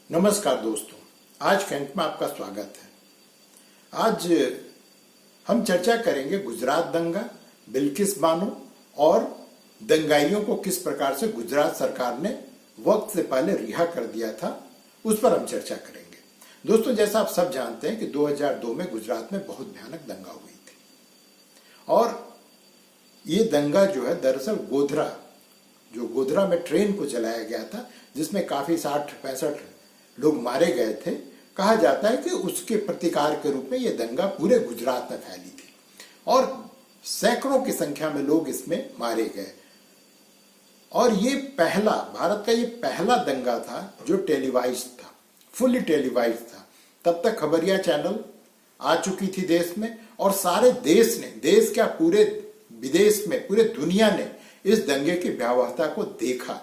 नमस्कार दोस्तों, आज कैंट में आपका स्वागत है। आज हम चर्चा करेंगे गुजरात दंगा, बिल्किस बानो और दंगाइयों को किस प्रकार से गुजरात सरकार ने वक्त से पहले रिहा कर दिया था, उस पर हम चर्चा करेंगे। दोस्तों, जैसा आप सब जानते हैं कि 2002 में गुजरात में बहुत भयानक दंगा हुई थी और ये दंगा जो है दरअसल गोधरा में ट्रेन को चलाया गया था, जिसमें काफी 60-65 लोग मारे गए थे। कहा जाता है कि उसके प्रतिकार के रूप में यह दंगा पूरे गुजरात में फैली थी और सैकड़ों की संख्या में लोग इसमें मारे गए। और ये भारत का ये पहला दंगा था जो टेलीवाइज्ड था, फुल्ली टेलीवाइज्ड था। तब तक खबरिया चैनल आ चुकी थी देश में और सारे देश ने, देश क्या पूरे विदेश में, पूरे दुनिया ने इस दंगे की भयावहता को देखा।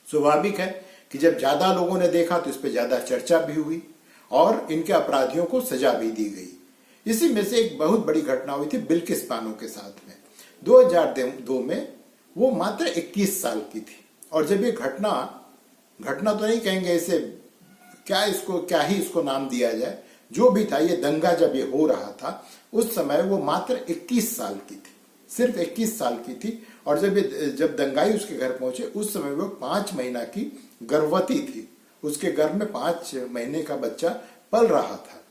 स्वाभाविक है कि जब ज्यादा लोगों ने देखा तो इस पर ज्यादा चर्चा भी हुई और इनके अपराधियों को सजा भी दी गई। इसी में से एक बहुत बड़ी घटना हुई थी बिल्किस बानो के साथ में। 2002 में वो मात्र 21 साल की थी और जब ये घटना तो नहीं कहेंगे इसे, क्या ही इसको नाम दिया जाए, जो भी था, ये दंगा जब ये हो रहा था उस समय वो मात्र 21 साल की थी, सिर्फ 21 साल की थी। और जब दंगाई उसके घर पहुंचे उस समय वो 5 महीना की गर्भवती थी, उसके गर्भ में 5 महीने का बच्चा पल रहा था।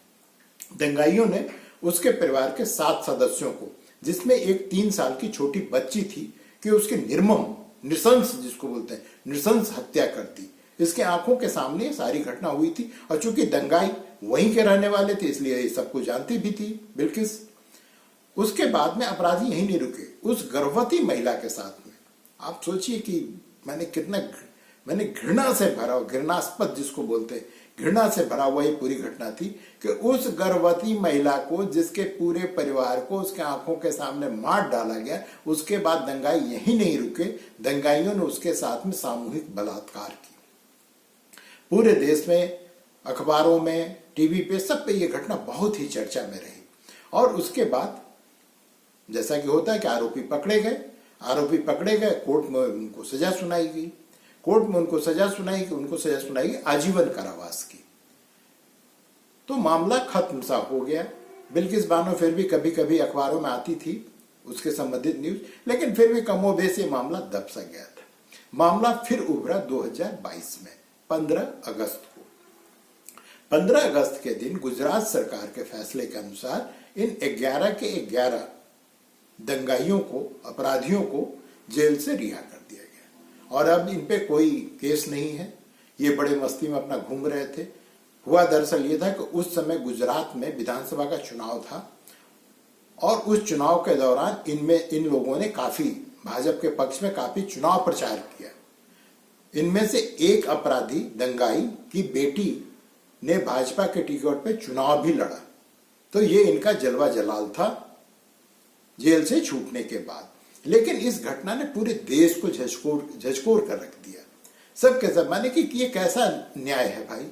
दंगाइयों ने उसके परिवार के 7 सदस्यों को, जिसमें एक 3 साल की छोटी बच्ची थी, कि उसकी नृशंस जिसको बोलते हैं, नृशंस हत्या कर दी। इसके आंखों के सामने सारी घटना हुई थी और चूंकि दंगाई वहीं के रहने वाले थे इसलिए ये सबको जानती भी थी बिल्किस। उसके बाद में अपराधी यहीं नहीं रुके, उस गर्भवती महिला के साथ में आप सोचिए कि मैंने घृणा से भरा, घृणास्पद जिसको बोलते हैं, घृणा से भरा हुआ ये पूरी घटना थी कि उस गर्भवती महिला को, जिसके पूरे परिवार को उसके आंखों के सामने मार डाला गया, उसके बाद दंगाई यहीं नहीं रुके, दंगाइयों ने उसके साथ में सामूहिक बलात्कार की। पूरे देश में, अखबारों में, टीवी पे, सब पे ये घटना बहुत ही चर्चा में रही। और उसके बाद जैसा कि होता है कि आरोपी पकड़े गए, कोर्ट में उनको सजा सुनाई गई। उनको सजा सुनाई गई आजीवन कारावास की। तो मामला खत्म सा हो गया। बिल्किस बानो फिर भी कभी कभी अखबारों में आती थी, उसके संबंधित न्यूज, लेकिन फिर भी कमोबेश ये मामला दब सा गया था। मामला फिर उभरा 2022 में 15 अगस्त को। 15 अगस्त के दिन गुजरात सरकार के फैसले के अनुसार इन 11 के 11 दंगाइयों को, अपराधियों को जेल से रिहा कर दिया गया और अब इन पे कोई केस नहीं है। ये बड़े मस्ती में अपना घूम रहे थे। हुआ दरअसल ये था कि उस समय गुजरात में विधानसभा का चुनाव था और उस चुनाव के दौरान इन लोगों ने भाजपा के पक्ष में काफी चुनाव प्रचार किया। इनमें से एक अपराधी दंगाई की बेटी ने भाजपा के टिकट पे चुनाव भी लड़ा। तो ये इनका जलवा जलाल था जेल से छूटने के बाद। लेकिन इस घटना ने पूरे देश को झकझोर कर रख दिया। सब के सब माने कि ये कैसा न्याय है भाई,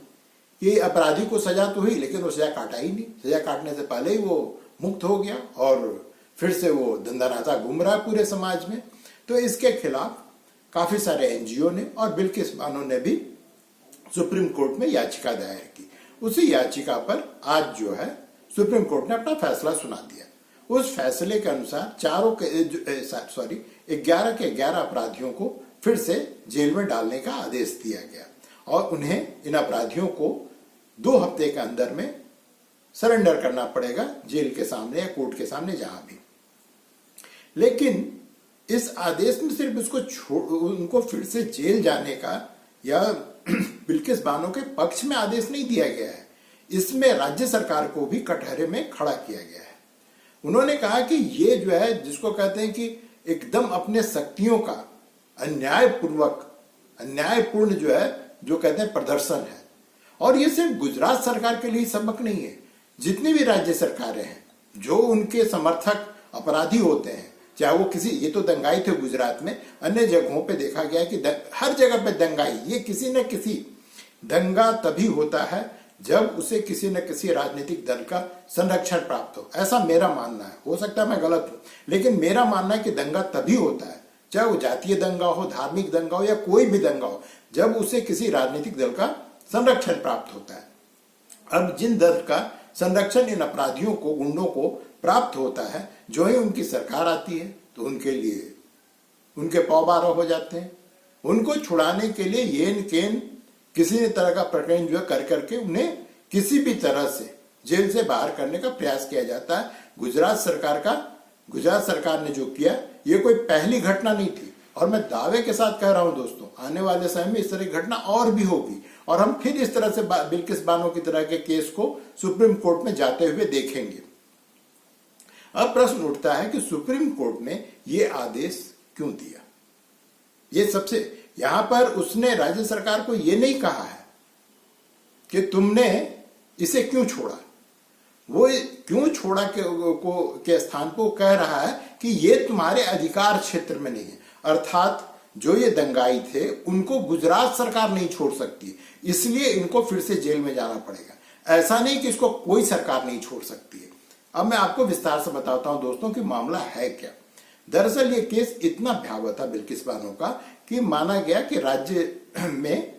ये अपराधी को सजा तो हुई लेकिन वो सजा काटा ही नहीं। सजा काटने से पहले ही वो मुक्त हो गया और फिर से वो धंधा घूम रहा है पूरे समाज में। तो इसके खिलाफ काफी सारे एनजीओ ने और बिल्किस बानो ने भी सुप्रीम कोर्ट में याचिका दायर की। उसी याचिका पर आज जो है सुप्रीम कोर्ट ने अपना फैसला सुना दिया। उस फैसले के अनुसार 11 के 11 अपराधियों को फिर से जेल में डालने का आदेश दिया गया और उन्हें, इन अपराधियों को 2 हफ्ते के अंदर में सरेंडर करना पड़ेगा जेल के सामने या कोर्ट के सामने, जहां भी। लेकिन इस आदेश में सिर्फ उनको फिर से जेल जाने का या बिल्किस बानो के पक्ष में आदेश नहीं दिया गया है, इसमें राज्य सरकार को भी कटघरे में खड़ा किया गया है। उन्होंने कहा कि ये जो है, जिसको कहते हैं कि एकदम अपने शक्तियों का अन्यायपूर्ण जो है, जो कहते हैं प्रदर्शन है। और ये सिर्फ गुजरात सरकार के लिए सबक नहीं है, जितनी भी राज्य सरकारें हैं जो उनके समर्थक अपराधी होते हैं, चाहे वो ये तो दंगाई थे गुजरात में, अन्य जगहों पे देखा गया कि हर जगह पे दंगाई, ये किसी न किसी दंगा तभी होता है जब उसे किसी न किसी राजनीतिक दल का संरक्षण प्राप्त हो। ऐसा मेरा मानना है, हो सकता है मैं गलत हूं, लेकिन मेरा मानना है कि दंगा तभी होता है, चाहे वो जातीय दंगा हो, धार्मिक दंगा हो या कोई भी दंगा हो, जब उसे किसी राजनीतिक दल का संरक्षण प्राप्त होता है। अब जिन दल का संरक्षण इन अपराधियों को, गुंडों को प्राप्त होता है, जो ही उनकी सरकार आती है तो उनके लिए उनके पौ बारह हो जाते हैं। उनको छुड़ाने के लिए येन केन किसी तरह का प्रकरण जो है कर करके उन्हें किसी भी तरह से जेल से बाहर करने का प्रयास किया जाता है। गुजरात सरकार ने जो किया, ये कोई पहली घटना नहीं थी, और मैं दावे के साथ कह रहा हूं दोस्तों, आने वाले समय में इस तरह की घटना और भी होगी, और हम फिर इस तरह से बिल्किस बानो की तरह के केस को सुप्रीम कोर्ट में जाते हुए देखेंगे। अब प्रश्न उठता है कि सुप्रीम कोर्ट ने ये आदेश क्यों दिया। ये सबसे यहां पर उसने राज्य सरकार को ये नहीं कहा है कि तुमने इसे क्यों छोड़ा, वो क्यों छोड़ा के स्थान पर कह रहा है कि ये तुम्हारे अधिकार क्षेत्र में नहीं है। अर्थात जो ये दंगाई थे उनको गुजरात सरकार नहीं छोड़ सकती, इसलिए इनको फिर से जेल में जाना पड़ेगा। ऐसा नहीं कि इसको कोई सरकार नहीं छोड़ सकती है। अब मैं आपको विस्तार से बताता हूं दोस्तों कि मामला है क्या। दरअसल ये केस इतना भयावह था बिल्किस बानो का कि माना गया कि राज्य में,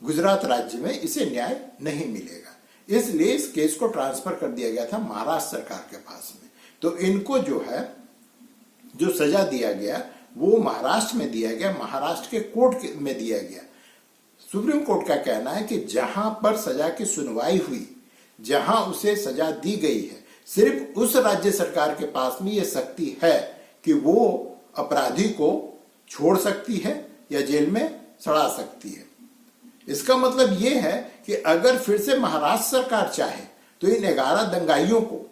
गुजरात राज्य में इसे न्याय नहीं मिलेगा, इसलिए इस केस को ट्रांसफर कर दिया गया था महाराष्ट्र सरकार के पास में। तो इनको जो है, जो सजा दिया गया वो महाराष्ट्र में दिया गया, महाराष्ट्र के कोर्ट में दिया गया। सुप्रीम कोर्ट का कहना है कि जहां पर सजा की सुनवाई हुई, जहां उसे सजा दी गई है, सिर्फ उस राज्य सरकार के पास में यह शक्ति है कि वो अपराधी को छोड़ सकती है या जेल में सड़ा सकती है। इसका मतलब यह है कि अगर फिर से महाराष्ट्र सरकार चाहे तो इन 11 दंगाइयों को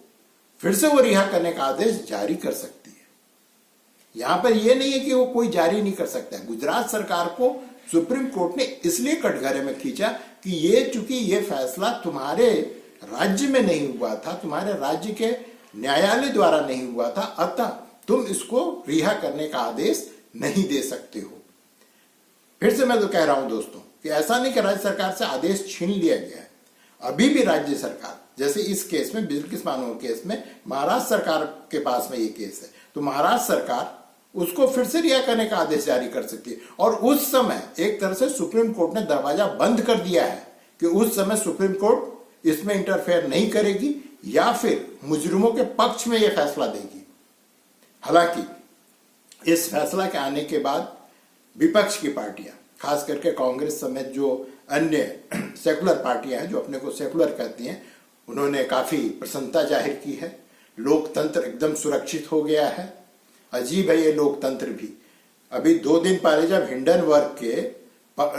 फिर से वो रिहा करने का आदेश जारी कर सकती है। यहां पर यह नहीं है कि वो कोई जारी नहीं कर सकता है। गुजरात सरकार को सुप्रीम कोर्ट ने इसलिए कटघरे में खींचा कि चूंकि ये फैसला तुम्हारे राज्य में नहीं हुआ था, तुम्हारे राज्य के न्यायालय द्वारा नहीं हुआ था, अतः तुम इसको रिहा करने का आदेश नहीं दे सकते हो। फिर से मैं तो कह रहा हूं दोस्तों कि ऐसा नहीं कि राज्य सरकार से आदेश छीन लिया गया है। अभी भी राज्य सरकार, जैसे इस केस में, बिल्किस बानो केस में महाराष्ट्र सरकार के पास में ये केस है, तो महाराष्ट्र सरकार उसको फिर से रिहा करने का आदेश जारी कर सकती है। और उस समय एक तरह से सुप्रीम कोर्ट ने दरवाजा बंद कर दिया है कि उस समय सुप्रीम कोर्ट इसमें इंटरफेयर नहीं करेगी या फिर मुजरिमों के पक्ष में यह फैसला देगी। हालांकि इस फैसला के आने के बाद विपक्ष की पार्टियां, खास करके कांग्रेस समेत जो अन्य सेकुलर पार्टियां हैं जो अपने को सेकुलर कहती हैं, उन्होंने काफी प्रसन्नता जाहिर की है। लोकतंत्र एकदम सुरक्षित हो गया है। अजीब है ये लोकतंत्र भी। अभी 2 दिन पहले जब हिंडनबर्ग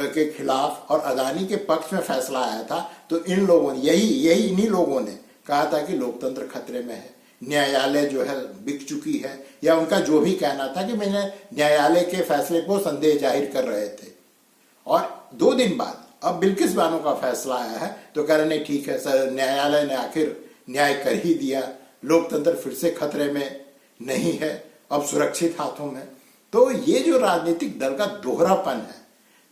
के खिलाफ और अदानी के पक्ष में फैसला आया था तो इन लोगों ने, इन्हीं लोगों ने कहा था कि लोकतंत्र खतरे में है, न्यायालय जो है बिक चुकी है, या उनका जो भी कहना था कि मैंने न्यायालय के फैसले को संदेह जाहिर कर रहे थे। और 2 दिन बाद अब बिल्किस बानो का फैसला आया है तो कह रहे नहीं ठीक है सर, न्यायालय ने आखिर न्याय कर ही दिया, लोकतंत्र फिर से खतरे में नहीं है, अब सुरक्षित हाथों में। तो ये जो राजनीतिक दल का दोहरापन है,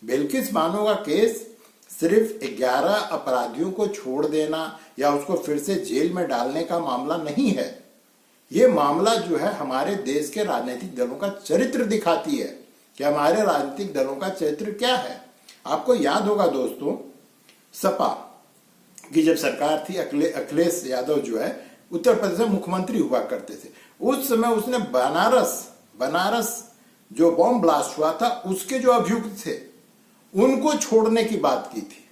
बिल्किस बानो का केस सिर्फ 11 अपराधियों को छोड़ देना या उसको फिर से जेल में डालने का मामला नहीं है। ये मामला जो है हमारे देश के राजनीतिक दलों का चरित्र दिखाती है कि हमारे राजनीतिक दलों का चरित्र क्या है। आपको याद होगा दोस्तों, सपा की जब सरकार थी, अखिलेश यादव जो है उत्तर प्रदेश में मुख्यमंत्री हुआ करते थे। उस समय उसने बनारस जो बॉम्ब ब्लास्ट हुआ था उसके जो अभियुक्त थे उनको छोड़ने की बात की थी,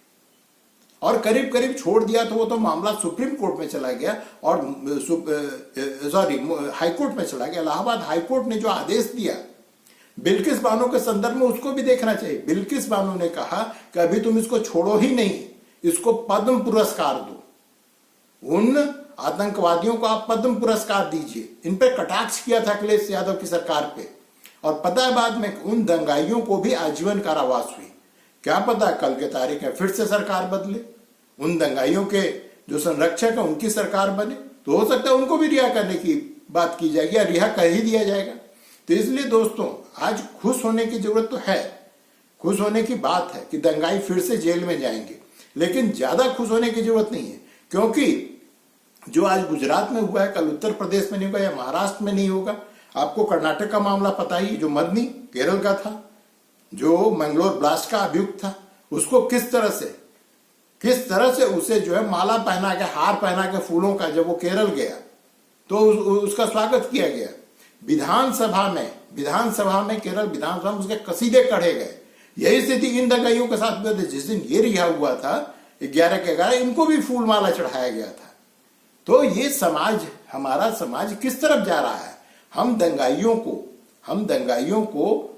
और करीब करीब छोड़ दिया। तो वो तो मामला सुप्रीम कोर्ट में चला गया और हाईकोर्ट में चला गया। इलाहाबाद हाईकोर्ट ने जो आदेश दिया बिल्किस बानो के संदर्भ में, उसको भी देखना चाहिए। बिल्किस बानो ने कहा कि अभी तुम इसको छोड़ो ही नहीं, इसको पद्म पुरस्कार दो, उन आतंकवादियों को आप पद्म पुरस्कार दीजिए। इन पर कटाक्ष किया था अखिलेश यादव की सरकार पे, और पता है बाद में उन दंगाइयों को भी आजीवन कारावास हुई। क्या पता कल के तारीख में फिर से सरकार बदले, उन दंगाइयों के जो संरक्षक है उनकी सरकार बने, तो हो सकता है उनको भी रिहा करने की बात की जाएगी या रिहा कर ही दिया जाएगा। तो इसलिए दोस्तों आज खुश होने की जरूरत तो है, खुश होने की बात है कि दंगाई फिर से जेल में जाएंगे, लेकिन ज्यादा खुश होने की जरूरत नहीं है, क्योंकि जो आज गुजरात में हुआ है कल उत्तर प्रदेश में नहीं होगा या महाराष्ट्र में नहीं होगा। आपको कर्नाटक का मामला पता ही, जो मदनी केरल का था, जो मंगलोर ब्लास्ट का अभियुक्त था, उसको किस तरह से किस तरह से उसे जो है माला पहना के, हार पहना के फूलों का, जब वो केरल गया तो उसका स्वागत किया गया। विधानसभा में केरल विधानसभा में उसके कसीदे कढ़े गए। यही स्थिति इन दंगाइयों के साथ हुआ था। जिस दिन ये रिहा हुआ था 11 के 11, इनको भी फूल माला चढ़ाया गया था। तो ये समाज, हमारा समाज किस तरफ जा रहा है? हम दंगाइयों को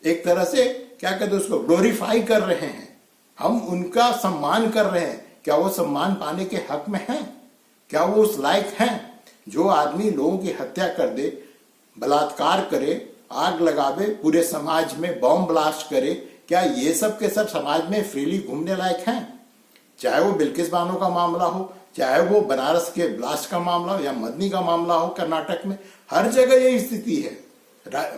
एक तरह से क्या कहते हैं, उसको ग्लोरीफाई कर रहे हैं, हम उनका सम्मान कर रहे हैं। क्या वो सम्मान पाने के हक में हैं? क्या वो उस लायक हैं? जो आदमी लोगों की हत्या कर दे, बलात्कार करे, आग लगावे, पूरे समाज में बॉम्ब ब्लास्ट करे, क्या ये सब के सब समाज में फ्रीली घूमने लायक हैं? चाहे वो बिल्किस बानो का मामला हो, चाहे वो बनारस के ब्लास्ट का मामला हो, या मदनी का मामला हो कर्नाटक में, हर जगह यही स्थिति है।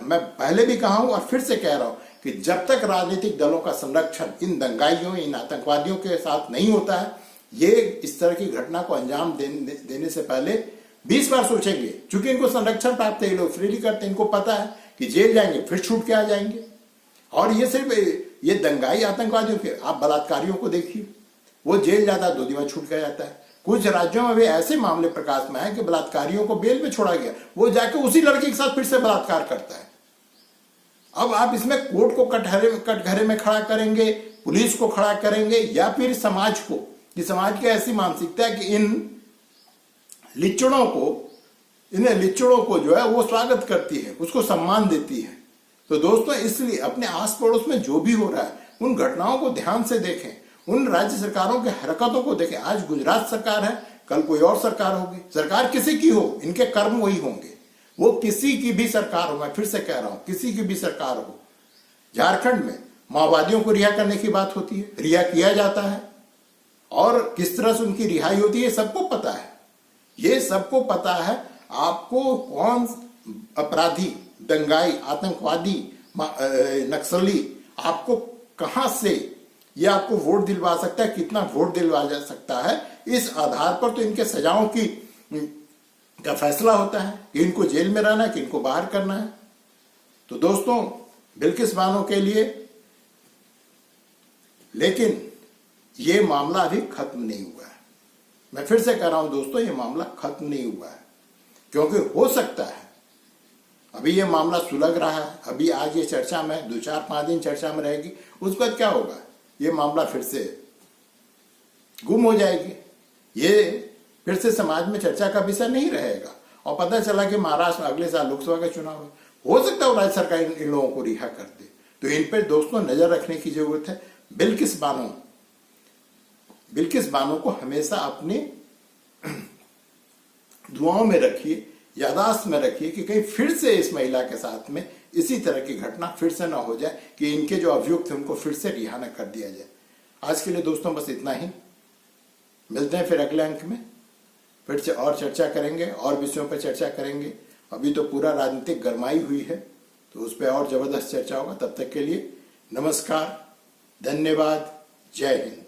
मैं पहले भी कहा हूं और फिर से कह रहा हूं कि जब तक राजनीतिक दलों का संरक्षण इन दंगाइयों, इन आतंकवादियों के साथ नहीं होता है, ये इस तरह की घटना को अंजाम देने से पहले 20 बार सोचेंगे। चूंकि इनको संरक्षण प्राप्त है, ये लोग फ्रीली करते हैं, इनको पता है कि जेल जाएंगे फिर छूट के आ जाएंगे। और ये सिर्फ ये दंगाई आतंकवादियों के, आप बलात्कारियों को देखिए, वो जेल जाता है 2 दिन में छूट के जाता है। कुछ राज्यों में भी ऐसे मामले प्रकाश में है कि बलात्कारियों को बेल पे छोड़ा गया, वो जाके उसी लड़के के साथ फिर से बलात्कार करता है। अब आप इसमें कोर्ट को कटघरे में खड़ा करेंगे, पुलिस को खड़ा करेंगे, या फिर समाज को, कि समाज की ऐसी मानसिकता है कि इन लिच्चड़ों को जो है वो स्वागत करती है, उसको सम्मान देती है। तो दोस्तों, इसलिए अपने आस पड़ोस में जो भी हो रहा है उन घटनाओं को ध्यान से देखें, उन राज्य सरकारों की हरकतों को देखें। आज गुजरात सरकार है, कल कोई और सरकार होगी। सरकार किसी की हो, इनके कर्म वही होंगे। वो किसी की भी सरकार हो, मैं फिर से कह रहा हूं, किसी की भी सरकार हो। झारखंड में माओवादियों को रिहा करने की बात होती है, रिहा किया जाता है, और किस तरह से उनकी रिहाई होती है सबको पता है। ये सबको पता है। आपको कौन अपराधी, दंगाई, आतंकवादी, नक्सली आपको कहां से ये आपको वोट दिलवा सकता है, कितना वोट दिलवा जा सकता है, इस आधार पर तो इनके सजाओं का फैसला होता है कि इनको जेल में रहना है कि इनको बाहर करना है। तो दोस्तों, बिल्किस बानो के लिए, लेकिन ये मामला अभी खत्म नहीं हुआ है। मैं फिर से कह रहा हूं दोस्तों, ये मामला खत्म नहीं हुआ है, क्योंकि हो सकता है अभी ये मामला सुलग रहा है, अभी आज ये चर्चा में 2-4-5 दिन चर्चा में रहेगी, उसके बाद क्या होगा, ये मामला फिर से गुम हो जाएगी, ये फिर से समाज में चर्चा का विषय नहीं रहेगा। और पता चला कि महाराष्ट्र में अगले साल लोकसभा का चुनाव है, हो सकता है राज्य सरकार इन लोगों को रिहा कर दे। तो इन पर दोस्तों नजर रखने की जरूरत है। बिल्किस बानो को हमेशा अपने दुआओं में रखिए, यादाश्त में रखिए कि कहीं फिर से इस महिला के साथ में इसी तरह की घटना फिर से ना हो जाए, कि इनके जो अभियुक्त थे उनको फिर से रिहा न कर दिया जाए। आज के लिए दोस्तों बस इतना ही। मिलते हैं फिर अगले अंक में, फिर से और चर्चा करेंगे, और विषयों पर चर्चा करेंगे। अभी तो पूरा राजनीतिक गरमाई हुई है, तो उस पर और जबरदस्त चर्चा होगा। तब तक के लिए नमस्कार, धन्यवाद, जय हिंद।